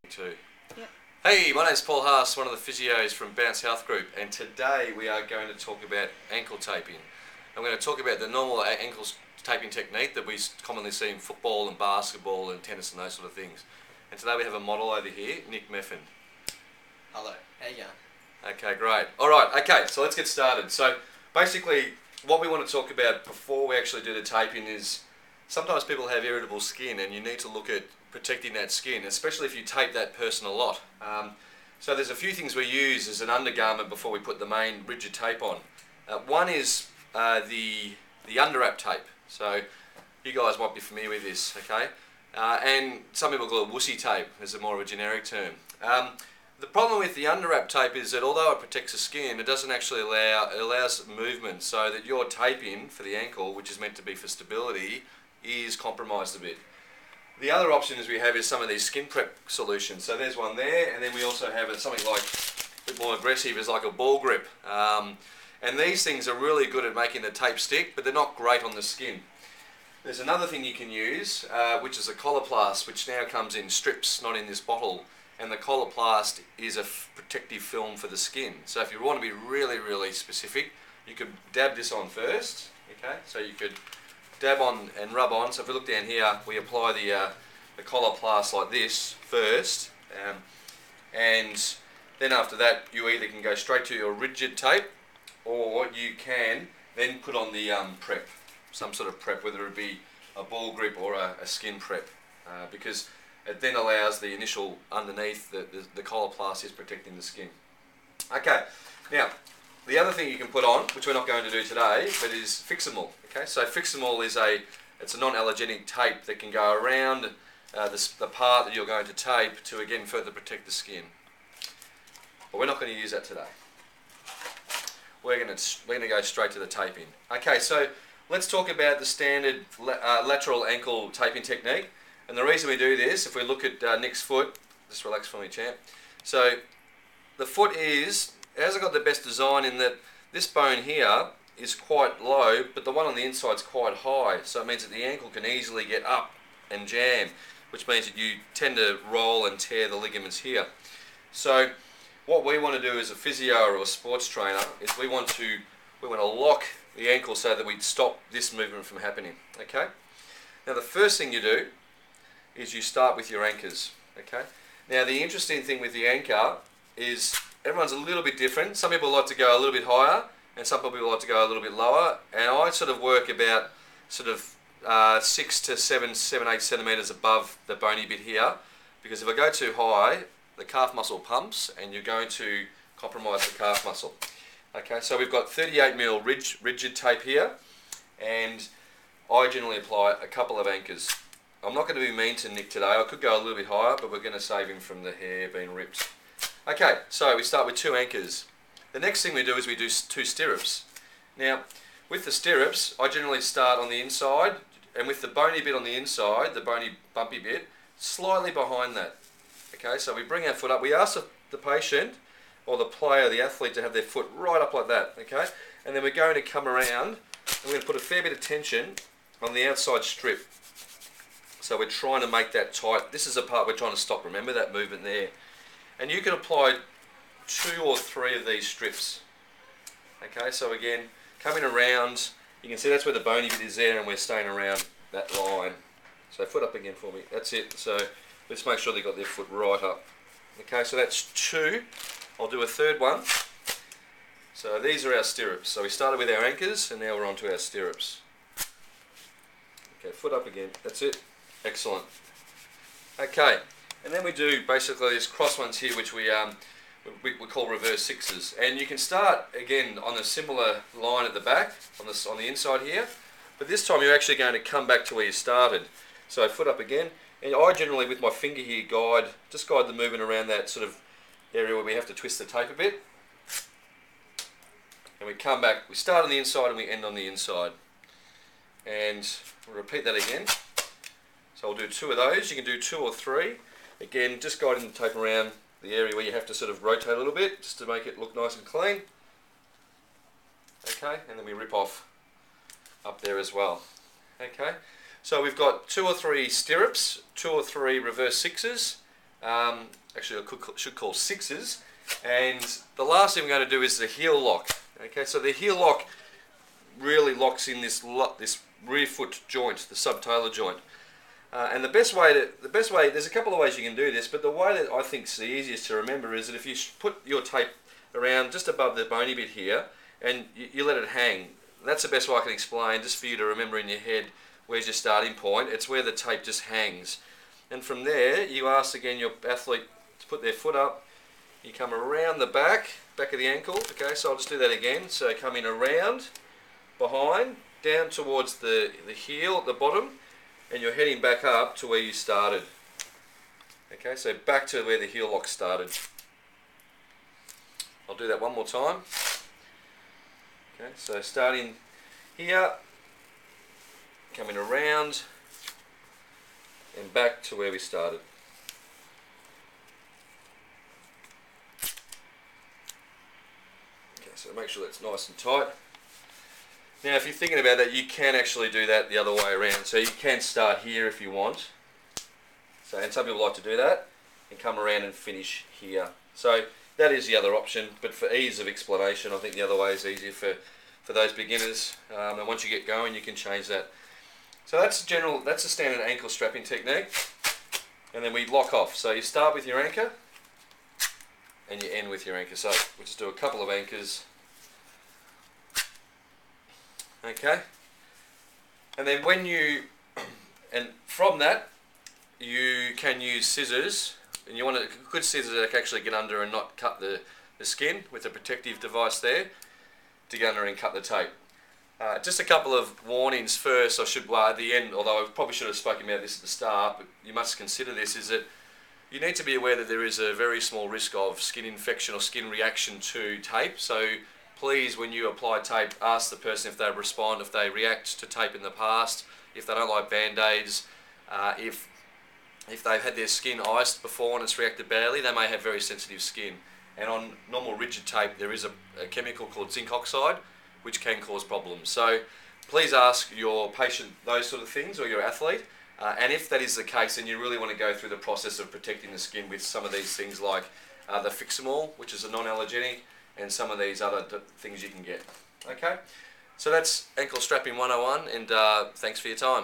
Too. Yep. Hey, my name's Paul Haas, one of the physios from Bounce Health Group, and today we are going to talk about ankle taping. I'm going to talk about the normal ankle taping technique that we commonly see in football and basketball and tennis and those sort of things. And today we have a model over here, Nick Meffin. Hello, how you going? Okay, great. Alright, okay, so let's get started. So basically what we want to talk about before we actually do the taping is sometimes people have irritable skin and you need to look at protecting that skin, especially if you tape that person a lot. So there's a few things we use as an undergarment before we put the main rigid tape on. One is the underwrap tape. So you guys might be familiar with this, okay? And some people call it wussy tape as a more of a generic term. The problem with the underwrap tape is that although it protects the skin, it doesn't actually it allows movement, so that your taping for the ankle, which is meant to be for stability, is compromised a bit. The other options we have is some of these skin prep solutions. So there's one there, and then we also have something like a bit more aggressive, is like a ball grip. And these things are really good at making the tape stick, but they're not great on the skin. There's another thing you can use, which is a Coloplast, which now comes in strips, not in this bottle. And the Coloplast is a protective film for the skin. So if you want to be really, really specific, you could dab this on first. Okay, so you could dab on and rub on. So if we look down here, we apply the Coloplast like this first, and then after that you either can go straight to your rigid tape, or you can then put on the prep, some sort of prep, whether it be a ball grip or a skin prep, because it then allows the initial underneath, the Coloplast is protecting the skin. Okay, now the other thing you can put on, which we're not going to do today, but is Fixamol. Okay, so Fixamol is it's a non-allergenic tape that can go around the part that you're going to tape to again further protect the skin. But we're not going to use that today. We're going to go straight to the taping. Okay, so let's talk about the standard lateral ankle taping technique. And the reason we do this, if we look at Nick's foot, just relax for me, champ. So the foot hasn't got the best design in that this bone here is quite low, but the one on the inside is quite high. So it means that the ankle can easily get up and jam, which means that you tend to roll and tear the ligaments here. So what we want to do as a physio or a sports trainer is we want to lock the ankle so that we stop this movement from happening. Okay. Now the first thing you do is you start with your anchors. Okay. Now the interesting thing with the anchor is everyone's a little bit different. Some people like to go a little bit higher, and some people like to go a little bit lower. And I sort of work about 6 to 7, 8 centimeters above the bony bit here, because if I go too high, the calf muscle pumps, and you're going to compromise the calf muscle. Okay, so we've got 38mm rigid tape here, and I generally apply a couple of anchors. I'm not going to be mean to Nick today. I could go a little bit higher, but we're going to save him from the hair being ripped. Okay, so we start with 2 anchors. The next thing we do is we do 2 stirrups. Now, with the stirrups, I generally start on the inside, and with the bony bit on the inside, the bony bumpy bit, slightly behind that. Okay, so we bring our foot up. We ask the patient, or the player, the athlete, to have their foot right up like that. Okay, and then we're going to come around, and we're going to put a fair bit of tension on the outside strip. So we're trying to make that tight. This is the part we're trying to stop. Remember that movement there. And you can apply 2 or 3 of these strips. Okay, so again, coming around, you can see that's where the bony bit is there, and we're staying around that line. So foot up again for me. That's it. So let's make sure they've got their foot right up. Okay, so that's 2. I'll do a third one. So these are our stirrups. So we started with our anchors, and now we're on to our stirrups. Okay, foot up again. That's it. Excellent. Okay, and then we do basically these cross ones here, which we call reverse sixes. And you can start again on a similar line at the back, on the inside here, but this time you're actually going to come back to where you started. So foot up again, and I generally with my finger here guide the movement around that sort of area where we have to twist the tape a bit. And we come back, we start on the inside and we end on the inside. And we'll repeat that again. So I'll do 2 of those. You can do 2 or 3. Again, just guiding the tape around the area where you have to sort of rotate a little bit, just to make it look nice and clean. Okay, and then we rip off up there as well. Okay, so we've got 2 or 3 stirrups, 2 or 3 reverse sixes, Actually, should call sixes. And the last thing we're going to do is the heel lock. Okay, so the heel lock really locks in this rear foot joint, the subtalar joint. And the best way, there's a couple of ways you can do this, but the way that I think is the easiest to remember is that if you put your tape around just above the bony bit here, and you let it hang, that's the best way I can explain, just for you to remember in your head where's your starting point. It's where the tape just hangs. And from there, you ask again your athlete to put their foot up, you come around the back of the ankle, okay, so I'll just do that again, so coming around, behind, down towards the heel at the bottom, and you're heading back up to where you started. Okay, so back to where the heel lock started. I'll do that one more time. Okay, so starting here, coming around, and back to where we started. Okay, so make sure that's nice and tight. Now, if you're thinking about that, you can actually do that the other way around. So you can start here if you want. So, and some people like to do that and come around and finish here. So that is the other option, but for ease of explanation, I think the other way is easier for those beginners. And once you get going, you can change that. So that's the standard ankle strapping technique. And then we lock off. So you start with your anchor and you end with your anchor. So we'll just do a couple of anchors. Okay, and then and from that you can use scissors, and you want good scissors that can actually get under and not cut the skin with a protective device there to get under and cut the tape. Just a couple of warnings first, at the end, although I probably should have spoken about this at the start, but you must consider this, is that you need to be aware that there is a very small risk of skin infection or skin reaction to tape. So please, when you apply tape, ask the person if they respond, if they react to tape in the past, if they don't like Band-Aids, if they've had their skin iced before and it's reacted badly, they may have very sensitive skin. And on normal rigid tape, there is a chemical called zinc oxide, which can cause problems. So please ask your patient those sort of things, or your athlete. And if that is the case, then you really want to go through the process of protecting the skin with some of these things like the Fixamol, which is a non-allergenic, and some of these other things you can get. Okay, so that's ankle strapping 101, and thanks for your time.